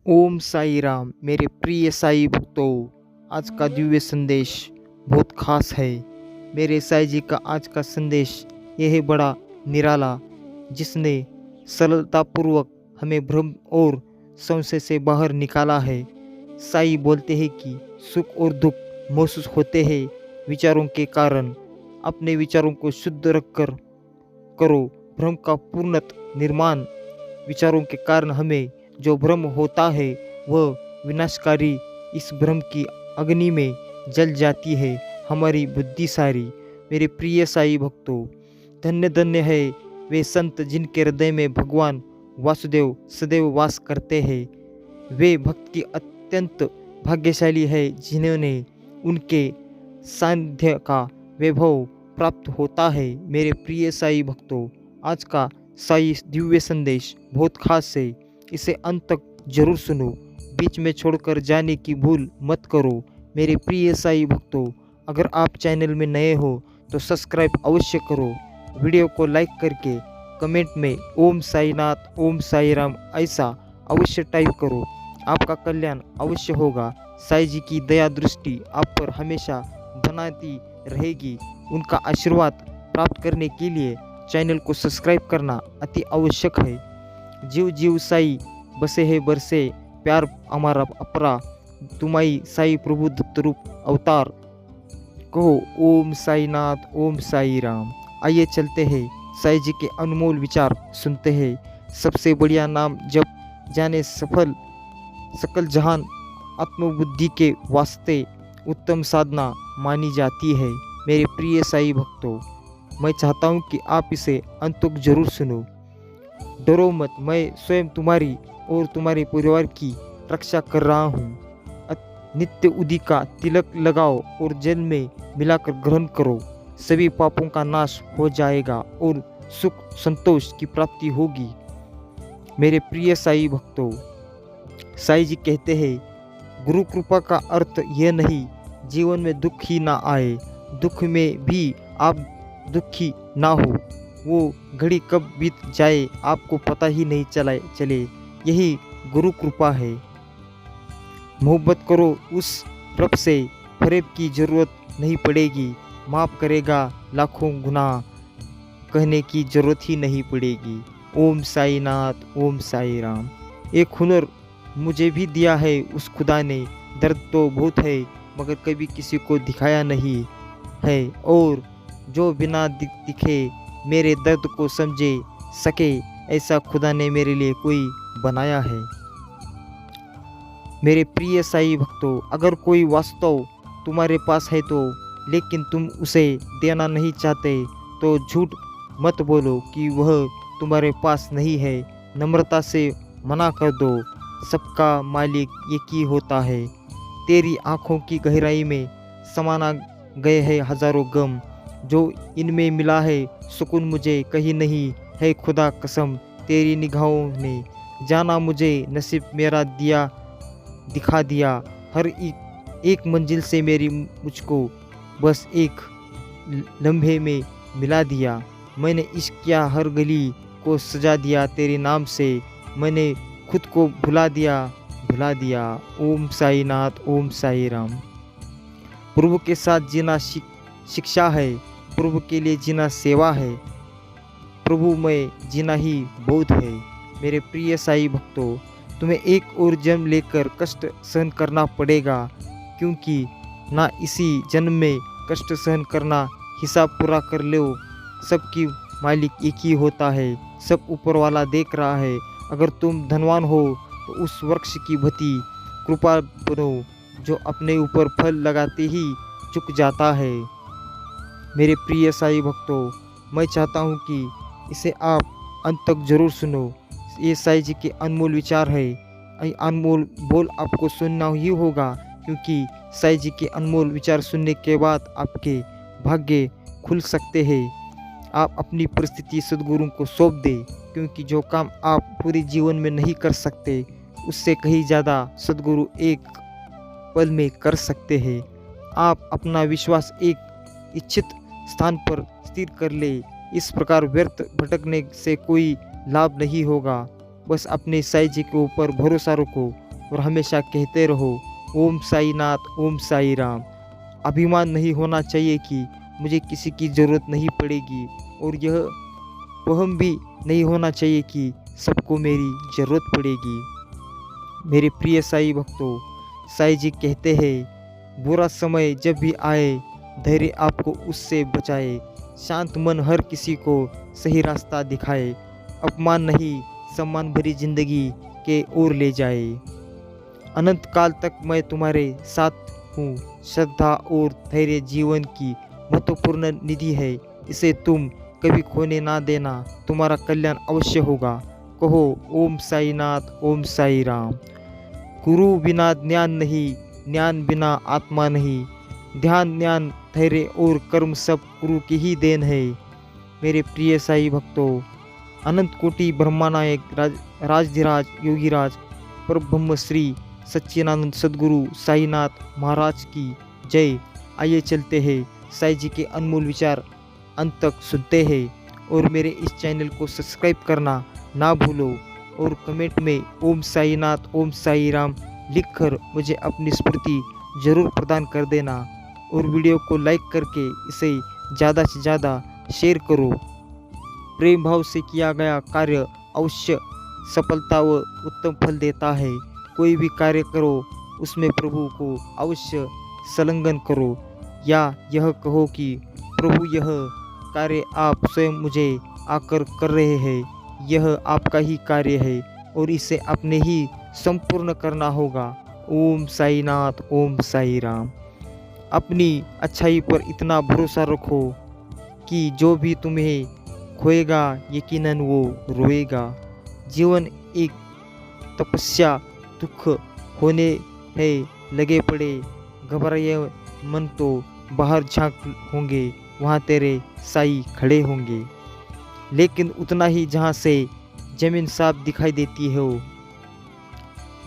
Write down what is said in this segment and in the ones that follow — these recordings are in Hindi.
ओम साई राम। मेरे प्रिय साई भक्तों, आज का दिव्य संदेश बहुत खास है। मेरे साई जी का आज का संदेश यह है बड़ा निराला, जिसने सरलतापूर्वक हमें भ्रम और संशय से बाहर निकाला है। साई बोलते हैं कि सुख और दुख महसूस होते हैं विचारों के कारण। अपने विचारों को शुद्ध रखकर करो भ्रम का पूर्णत निर्माण। विचारों के कारण हमें जो भ्रम होता है वह विनाशकारी इस भ्रम की अग्नि में जल जाती है हमारी बुद्धि सारी। मेरे प्रिय साई भक्तों, धन्य धन्य है वे संत जिनके हृदय में भगवान वासुदेव सदैव वास करते हैं। वे भक्त की अत्यंत भाग्यशाली है जिन्होंने उनके सानिध्य का वैभव प्राप्त होता है। मेरे प्रिय साई भक्तों, आज का साई दिव्य संदेश बहुत खास है, इसे अंत तक जरूर सुनो। बीच में छोड़कर जाने की भूल मत करो। मेरे प्रिय साई भक्तों, अगर आप चैनल में नए हो तो सब्सक्राइब अवश्य करो। वीडियो को लाइक करके कमेंट में ओम साईनाथ ओम साई राम ऐसा अवश्य टाइप करो। आपका कल्याण अवश्य होगा। साई जी की दया दृष्टि आप पर हमेशा बनाती रहेगी। उनका आशीर्वाद प्राप्त करने के लिए चैनल को सब्सक्राइब करना अति आवश्यक है। जीव जीव साई बसे है बरसे प्यार हमारा अपरा, तुम्हारी साई प्रभु दत्त रूप अवतार। कहो ओम साईनाथ ओम साई राम। आइए चलते हैं साई जी के अनमोल विचार सुनते हैं। सबसे बढ़िया नाम जब जाने सफल सकल जहान, आत्मबुद्धि के वास्ते उत्तम साधना मानी जाती है। मेरे प्रिय साई भक्तों, मैं चाहता हूँ कि आप इसे अंत तक जरूर सुनो। डरो मत, मैं स्वयं तुम्हारी और तुम्हारे परिवार की रक्षा कर रहा हूँ। नित्य उदी का तिलक लगाओ और जल में मिलाकर ग्रहण करो। सभी पापों का नाश हो जाएगा और सुख संतोष की प्राप्ति होगी। मेरे प्रिय साई भक्तों, साई जी कहते हैं, गुरु कृपा का अर्थ यह नहीं जीवन में दुख ही ना आए, दुख में भी आप दुखी ना हो। वो घड़ी कब बीत जाए आपको पता ही नहीं चले, यही गुरु कृपा है। मोहब्बत करो उस रब से, फरेब की जरूरत नहीं पड़ेगी। माफ़ करेगा लाखों गुनाह, कहने की जरूरत ही नहीं पड़ेगी। ओम साईनाथ ओम साई राम। एक हुनर मुझे भी दिया है उस खुदा ने, दर्द तो बहुत है मगर कभी किसी को दिखाया नहीं है। और जो बिना दिखे मेरे दर्द को समझे सके, ऐसा खुदा ने मेरे लिए कोई बनाया है। मेरे प्रिय साई भक्तों, अगर कोई वास्तव तुम्हारे पास है तो, लेकिन तुम उसे देना नहीं चाहते, तो झूठ मत बोलो कि वह तुम्हारे पास नहीं है। नम्रता से मना कर दो। सबका मालिक एक ही होता है। तेरी आँखों की गहराई में समाना गए हैं हजारों गम, जो इनमें मिला है सुकून मुझे कहीं नहीं है। खुदा कसम तेरी निगाहों ने जाना मुझे, नसीब मेरा दिखा दिया। हर एक मंजिल से मेरी मुझको बस एक लम्हे में मिला दिया। मैंने इश्क किया, हर गली को सजा दिया तेरे नाम से। मैंने खुद को भुला दिया। ओम साईनाथ ओम साई राम। प्रभु के साथ जीना शिक्षा है, प्रभु के लिए जीना सेवा है, प्रभु में जीना ही बोध है। मेरे प्रिय साई भक्तों, तुम्हें एक और जन्म लेकर कष्ट सहन करना पड़ेगा, क्योंकि ना इसी जन्म में कष्ट सहन करना, हिसाब पूरा कर लो। सबकी मालिक एक ही होता है, सब ऊपर वाला देख रहा है। अगर तुम धनवान हो तो उस वृक्ष की भती कृपा बनो, जो अपने ऊपर फल लगाते ही चुक जाता है। मेरे प्रिय साई भक्तों, मैं चाहता हूँ कि इसे आप अंत तक जरूर सुनो। ये साई जी के अनमोल विचार है। अनमोल बोल आपको सुनना ही होगा, क्योंकि साई जी के अनमोल विचार सुनने के बाद आपके भाग्य खुल सकते हैं। आप अपनी परिस्थिति सद्गुरु को सौंप दें, क्योंकि जो काम आप पूरे जीवन में नहीं कर सकते, उससे कहीं ज़्यादा सद्गुरु एक पल में कर सकते हैं। आप अपना विश्वास एक इच्छित स्थान पर स्थिर कर ले। इस प्रकार व्यर्थ भटकने से कोई लाभ नहीं होगा। बस अपने साई जी के ऊपर भरोसा रखो और हमेशा कहते रहो ओम साई नाथ, ओम साई राम। अभिमान नहीं होना चाहिए कि मुझे किसी की ज़रूरत नहीं पड़ेगी, और यह वहम भी नहीं होना चाहिए कि सबको मेरी ज़रूरत पड़ेगी। मेरे प्रिय साई भक्तों, साई जी कहते हैं बुरा समय जब भी आए धैर्य आपको उससे बचाए, शांत मन हर किसी को सही रास्ता दिखाए, अपमान नहीं सम्मान भरी जिंदगी के ओर ले जाए। अनंत काल तक मैं तुम्हारे साथ हूँ। श्रद्धा और धैर्य जीवन की महत्वपूर्ण निधि है, इसे तुम कभी खोने ना देना, तुम्हारा कल्याण अवश्य होगा। कहो ओम साई नाथ, ओम साई राम। गुरु बिना ज्ञान नहीं, ज्ञान बिना आत्मा नहीं, ध्यान ज्ञान धैर्य और कर्म सब गुरु की ही देन है। मेरे प्रिय साई भक्तों, अनंत कोटि ब्रह्मानायक राजधिराज योगीराज परब्रह्म श्री सच्चिदानंद सद्गुरु साईनाथ महाराज की जय। आइए चलते हैं साई जी के अनमोल विचार अंत तक सुनते हैं, और मेरे इस चैनल को सब्सक्राइब करना ना भूलो, और कमेंट में ओम साईनाथ, ओम साई राम लिखकर मुझे अपनी स्मृति जरूर प्रदान कर देना, और वीडियो को लाइक करके इसे ज़्यादा से ज़्यादा शेयर करो। प्रेम भाव से किया गया कार्य अवश्य सफलता व उत्तम फल देता है। कोई भी कार्य करो उसमें प्रभु को अवश्य संलग्न करो, या यह कहो कि प्रभु यह कार्य आप स्वयं मुझे आकर कर रहे हैं, यह आपका ही कार्य है और इसे अपने ही संपूर्ण करना होगा। ओम साईनाथ, ओम साई राम। अपनी अच्छाई पर इतना भरोसा रखो कि जो भी तुम्हें खोएगा यकीनन वो रोएगा। जीवन एक तपस्या दुख होने है लगे पड़े, घबराए मन तो बाहर झांक होंगे, वहाँ तेरे साई खड़े होंगे। लेकिन उतना ही जहाँ से जमीन साफ दिखाई देती है,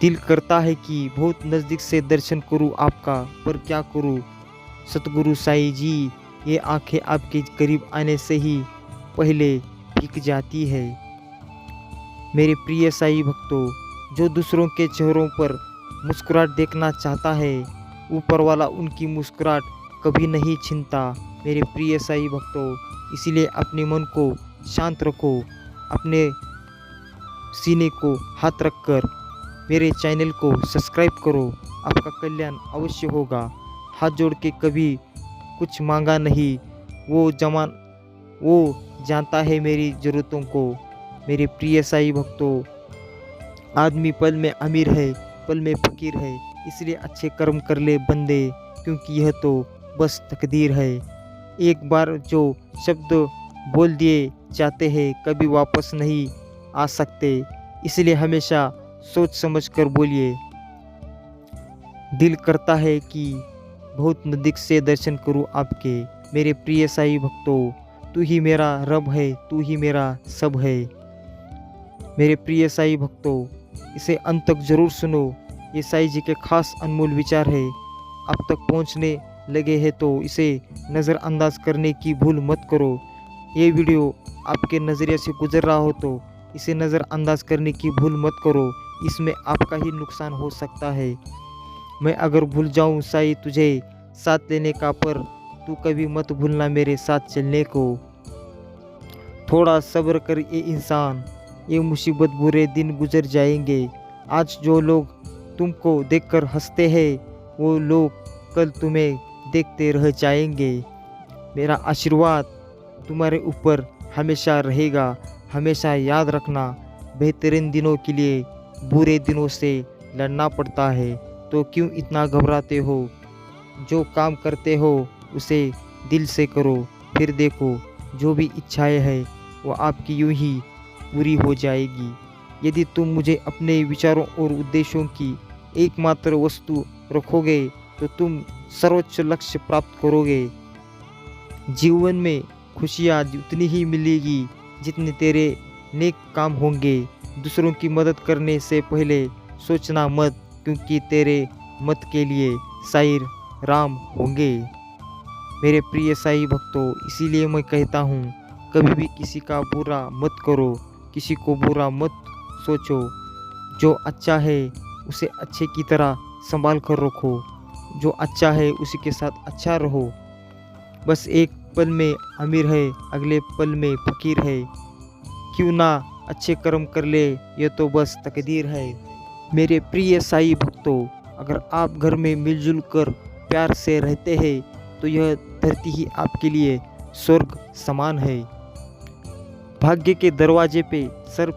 दिल करता है कि बहुत नज़दीक से दर्शन करूँ आपका, पर क्या करूँ सतगुरु साई जी, ये आंखें आपके करीब आने से ही पहले भीग जाती है। मेरे प्रिय साई भक्तों, जो दूसरों के चेहरों पर मुस्कुराहट देखना चाहता है, ऊपर वाला उनकी मुस्कुराहट कभी नहीं छीनता। मेरे प्रिय साई भक्तों, इसलिए अपने मन को शांत रखो, अपने सीने को हाथ रखकर मेरे चैनल को सब्सक्राइब करो, आपका कल्याण अवश्य होगा। हाथ जोड़ के कभी कुछ मांगा नहीं, वो जानता है मेरी ज़रूरतों को। मेरे प्रिय साई भक्तों, आदमी पल में अमीर है, पल में फकीर है, इसलिए अच्छे कर्म कर ले बंदे, क्योंकि यह तो बस तकदीर है। एक बार जो शब्द बोल दिए जाते हैं कभी वापस नहीं आ सकते, इसलिए हमेशा सोच समझ कर बोलिए। दिल करता है कि बहुत नज़दीक से दर्शन करूं आपके। मेरे प्रिय साई भक्तों, तू ही मेरा रब है, तू ही मेरा सब है। मेरे प्रिय साई भक्तों, इसे अंत तक जरूर सुनो, ये साई जी के खास अनमोल विचार है। अब तक पहुंचने लगे हैं तो इसे नज़रअंदाज करने की भूल मत करो। ये वीडियो आपके नज़रिए से गुजर रहा हो तो इसे नज़रअंदाज करने की भूल मत करो, इसमें आपका ही नुकसान हो सकता है। मैं अगर भूल जाऊं साई तुझे साथ लेने का, पर तू कभी मत भूलना मेरे साथ चलने को। थोड़ा सब्र कर ये इंसान, ये मुसीबत बुरे दिन गुजर जाएंगे। आज जो लोग तुमको देखकर हंसते हैं, वो लोग कल तुम्हें देखते रह जाएंगे। मेरा आशीर्वाद तुम्हारे ऊपर हमेशा रहेगा। हमेशा याद रखना, बेहतरीन दिनों के लिए बुरे दिनों से लड़ना पड़ता है, तो क्यों इतना घबराते हो। जो काम करते हो उसे दिल से करो, फिर देखो जो भी इच्छाएं है वो आपकी यूं ही पूरी हो जाएगी। यदि तुम मुझे अपने विचारों और उद्देश्यों की एकमात्र वस्तु रखोगे तो तुम सर्वोच्च लक्ष्य प्राप्त करोगे। जीवन में खुशियाँ उतनी ही मिलेगी जितने तेरे नेक काम होंगे। दूसरों की मदद करने से पहले सोचना मत, क्योंकि तेरे मत के लिए साई राम होंगे। मेरे प्रिय साई भक्तों, इसीलिए मैं कहता हूँ, कभी भी किसी का बुरा मत करो, किसी को बुरा मत सोचो। जो अच्छा है उसे अच्छे की तरह संभाल कर रखो। जो अच्छा है उसी के साथ अच्छा रहो। बस एक पल में अमीर है, अगले पल में फकीर है। क्यों ना अच्छे कर्म कर ले, ये तो बस तकदीर है। मेरे प्रिय साईं भक्तों, अगर आप घर में मिलजुल कर प्यार से रहते हैं तो यह धरती ही आपके लिए स्वर्ग समान है। भाग्य के दरवाजे पे सर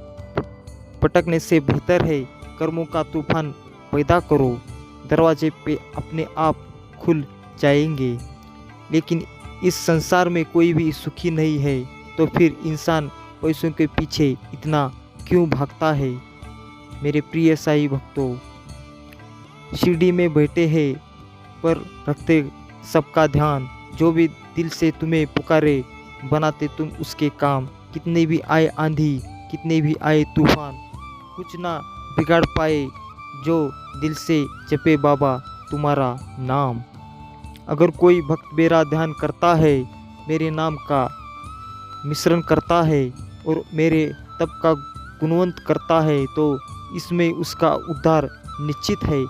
पटकने से बेहतर है कर्मों का तूफान पैदा करो। दरवाजे पे अपने आप खुल जाएंगे। लेकिन इस संसार में कोई भी सुखी नहीं है, तो फिर इंसान पैसों के पीछे इतना क्यों भागता है। मेरे प्रिय साईं भक्तों, शिरडी में बैठे हैं पर रखते सबका ध्यान। जो भी दिल से तुम्हें पुकारे, बनाते तुम उसके काम। कितने भी आए आंधी, कितने भी आए तूफान, कुछ ना बिगाड़ पाए जो दिल से जपे बाबा तुम्हारा नाम। अगर कोई भक्त मेरा ध्यान करता है, मेरे नाम का मिश्रण करता है और मेरे तप का गुणवंत करता है, तो इसमें उसका उद्धार निश्चित है।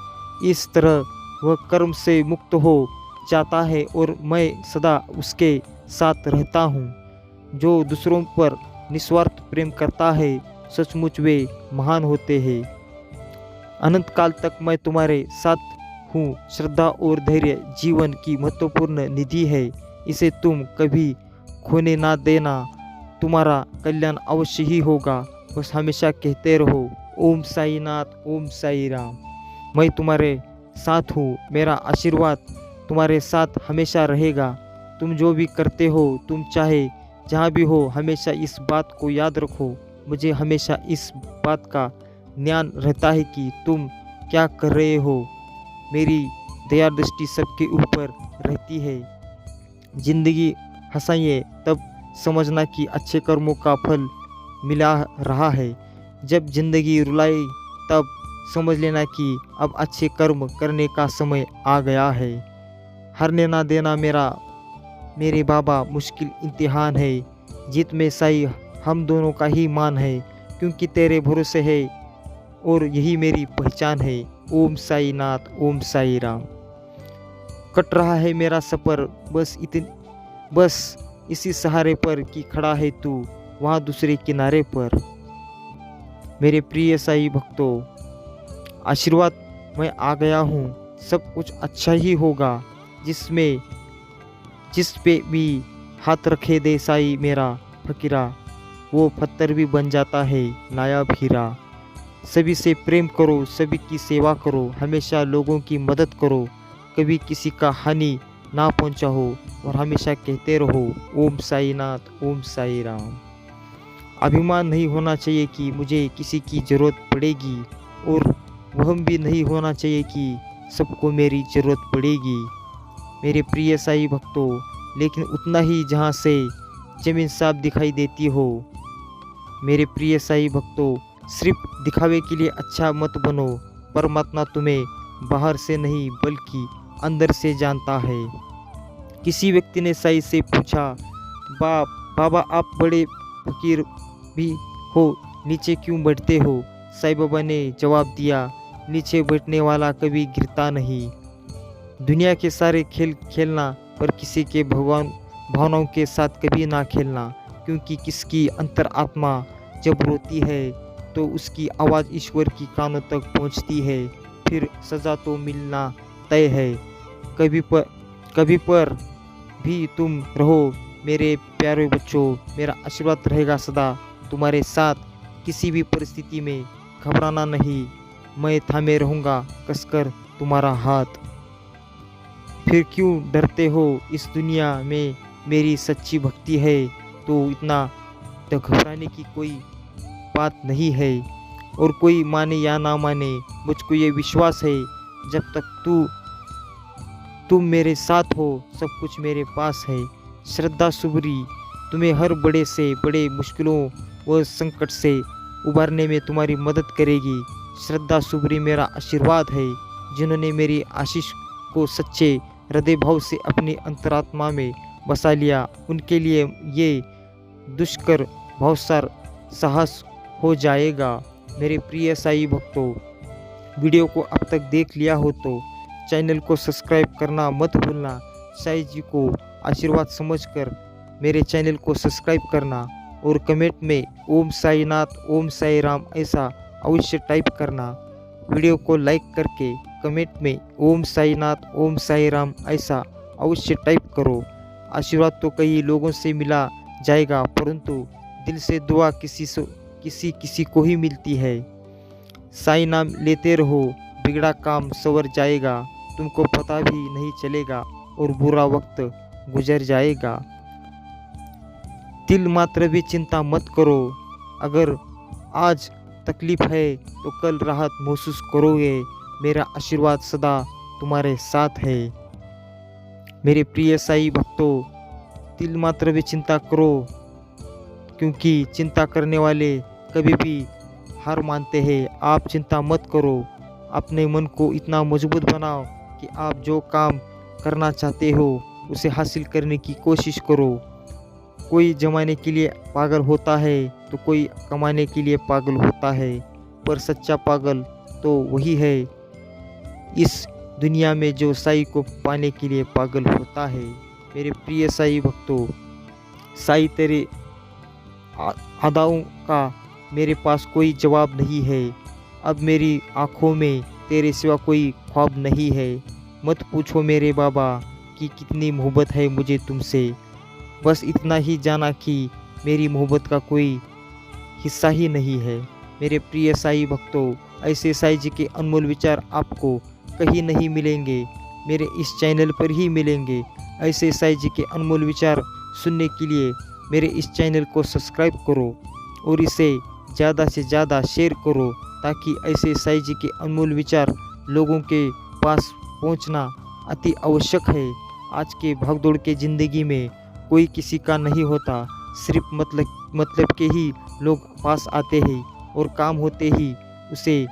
इस तरह वह कर्म से मुक्त हो जाता है और मैं सदा उसके साथ रहता हूँ। जो दूसरों पर निस्वार्थ प्रेम करता है, सचमुच वे महान होते हैं। अनंत काल तक मैं तुम्हारे साथ हूँ। श्रद्धा और धैर्य जीवन की महत्वपूर्ण निधि है। इसे तुम कभी खोने ना देना। तुम्हारा कल्याण अवश्य ही होगा। बस हमेशा कहते रहो, ओम साई नाथ, ओम साई राम। मैं तुम्हारे साथ हूँ। मेरा आशीर्वाद तुम्हारे साथ हमेशा रहेगा। तुम जो भी करते हो, तुम चाहे जहाँ भी हो, हमेशा इस बात को याद रखो। मुझे हमेशा इस बात का ज्ञान रहता है कि तुम क्या कर रहे हो। मेरी दया दृष्टि सबके ऊपर रहती है। जिंदगी हंसाइए तब समझना कि अच्छे कर्मों का फल मिला रहा है। जब जिंदगी रुलाई तब समझ लेना कि अब अच्छे कर्म करने का समय आ गया है। हारने ना देना मेरे बाबा मुश्किल इम्तिहान है। जीत में साई हम दोनों का ही मान है, क्योंकि तेरे भरोसे है और यही मेरी पहचान है। ओम साई नाथ, ओम साई राम। कट रहा है मेरा सफ़र बस इसी सहारे पर कि खड़ा है तू वहाँ दूसरे किनारे पर। मेरे प्रिय साईं भक्तों, आशीर्वाद मैं आ गया हूँ। सब कुछ अच्छा ही होगा। जिस पे भी हाथ रखे दे साई मेरा फकीरा, वो पत्थर भी बन जाता है नायाब हीरा। सभी से प्रेम करो, सभी की सेवा करो, हमेशा लोगों की मदद करो, कभी किसी का हानि ना पहुंचाओ और हमेशा कहते रहो, ओम साई नाथ, ओम साई राम। अभिमान नहीं होना चाहिए कि मुझे किसी की ज़रूरत पड़ेगी, और वहम भी नहीं होना चाहिए कि सबको मेरी ज़रूरत पड़ेगी। मेरे प्रिय साईं भक्तों, लेकिन उतना ही जहाँ से ज़मीन साफ दिखाई देती हो। मेरे प्रिय साईं भक्तों, सिर्फ दिखावे के लिए अच्छा मत बनो। परमात्मा तुम्हें बाहर से नहीं बल्कि अंदर से जानता है। किसी व्यक्ति ने साईं से पूछा, बाबा आप बड़े फकीर भी हो, नीचे क्यों बैठते हो? साईं बाबा ने जवाब दिया, नीचे बैठने वाला कभी गिरता नहीं। दुनिया के सारे खेल खेलना, पर किसी के भावनाओं के साथ कभी ना खेलना, क्योंकि किसकी अंतरात्मा जब रोती है तो उसकी आवाज़ ईश्वर की कानों तक पहुंचती है। फिर सज़ा तो मिलना तय है। कभी पर भी तुम रहो मेरे प्यारे बच्चों। मेरा आशीर्वाद रहेगा सदा तुम्हारे साथ। किसी भी परिस्थिति में घबराना नहीं, मैं थामे रहूँगा कसकर तुम्हारा हाथ। फिर क्यों डरते हो? इस दुनिया में मेरी सच्ची भक्ति है, तो इतना तो घबराने की कोई बात नहीं है। और कोई माने या ना माने, मुझको ये विश्वास है, जब तक तुम मेरे साथ हो, सब कुछ मेरे पास है। श्रद्धा सुबरी तुम्हें हर बड़े से बड़े मुश्किलों व संकट से उबारने में तुम्हारी मदद करेगी। श्रद्धा सुबरी मेरा आशीर्वाद है। जिन्होंने मेरी आशीष को सच्चे हृदय भाव से अपनी अंतरात्मा में बसा लिया, उनके लिए ये दुष्कर बहुत सार साहस हो जाएगा। मेरे प्रिय साईं भक्तों, वीडियो को अब तक देख लिया हो तो चैनल को सब्सक्राइब करना मत भूलना। साईं जी को आशीर्वाद समझकर मेरे चैनल को सब्सक्राइब करना और कमेंट में ओम साईनाथ ओम साई राम ऐसा अवश्य टाइप करना। वीडियो को लाइक करके कमेंट में ओम साईनाथ ओम साई राम ऐसा अवश्य टाइप करो। आशीर्वाद तो कई लोगों से मिला जाएगा, परंतु दिल से दुआ किसी को ही मिलती है। साईं नाम लेते रहो, बिगड़ा काम संवर जाएगा, तुमको पता भी नहीं चलेगा और बुरा वक्त गुजर जाएगा। तिल मात्र भी चिंता मत करो, अगर आज तकलीफ है तो कल राहत महसूस करोगे। मेरा आशीर्वाद सदा तुम्हारे साथ है। मेरे प्रिय साईं भक्तों, तिल मात्र भी चिंता करो, क्योंकि चिंता करने वाले कभी भी हार मानते हैं। आप चिंता मत करो, अपने मन को इतना मजबूत बनाओ कि आप जो काम करना चाहते हो उसे हासिल करने की कोशिश करो। कोई जमाने के लिए पागल होता है तो कोई कमाने के लिए पागल होता है, पर सच्चा पागल तो वही है इस दुनिया में जो साईं को पाने के लिए पागल होता है। मेरे प्रिय साईं भक्तों, साईं तेरे अदाओं का मेरे पास कोई जवाब नहीं है। अब मेरी आँखों में तेरे सिवा कोई ख्वाब नहीं है। मत पूछो मेरे बाबा कि कितनी मोहब्बत है मुझे तुमसे, बस इतना ही जाना कि मेरी मोहब्बत का कोई हिस्सा ही नहीं है। मेरे प्रिय साईं भक्तों, ऐसे साईं जी के अनमोल विचार आपको कहीं नहीं मिलेंगे, मेरे इस चैनल पर ही मिलेंगे। ऐसे साईं जी के अनमोल विचार सुनने के लिए मेरे इस चैनल को सब्सक्राइब करो और इसे ज़्यादा से ज़्यादा शेयर करो, ताकि ऐसे साईं जी के अनमोल विचार लोगों के पास पहुंचना अति आवश्यक है। आज के भागदौड़ के ज़िंदगी में कोई किसी का नहीं होता, सिर्फ मतलब के ही लोग पास आते हैं और काम होते ही उसे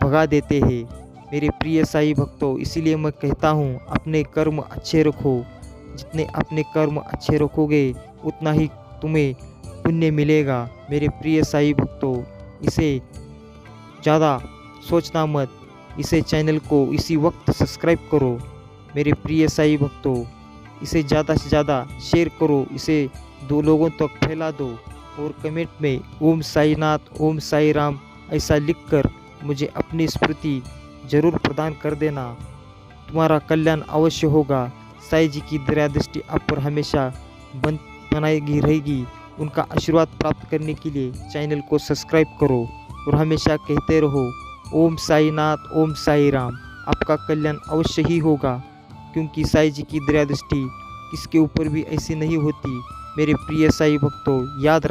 भगा देते हैं। मेरे प्रिय साईं भक्तों, इसीलिए मैं कहता हूँ अपने कर्म अच्छे रखो। जितने अपने कर्म अच्छे रखोगे उतना ही तुम्हें पुण्य मिलेगा। मेरे प्रिय साईं भक्तों, इसे ज़्यादा सोचना मत, इसे चैनल को इसी वक्त सब्सक्राइब करो। मेरे प्रिय साईं भक्तों, इसे ज़्यादा से ज़्यादा शेयर करो, इसे 2 लोगों तक फैला दो और कमेंट में ओम साईनाथ ओम साई राम ऐसा लिखकर मुझे अपनी स्मृति जरूर प्रदान कर देना। तुम्हारा कल्याण अवश्य होगा। साईं जी की दया दृष्टि आप पर हमेशा बनाई रहेगी। उनका आशीर्वाद प्राप्त करने के लिए चैनल को सब्सक्राइब करो और हमेशा कहते रहो ओम साईनाथ ओम साई राम। आपका कल्याण अवश्य ही होगा, क्योंकि साईं जी की दया दृष्टि किसके ऊपर भी ऐसी नहीं होती। मेरे प्रिय साईं भक्तों, याद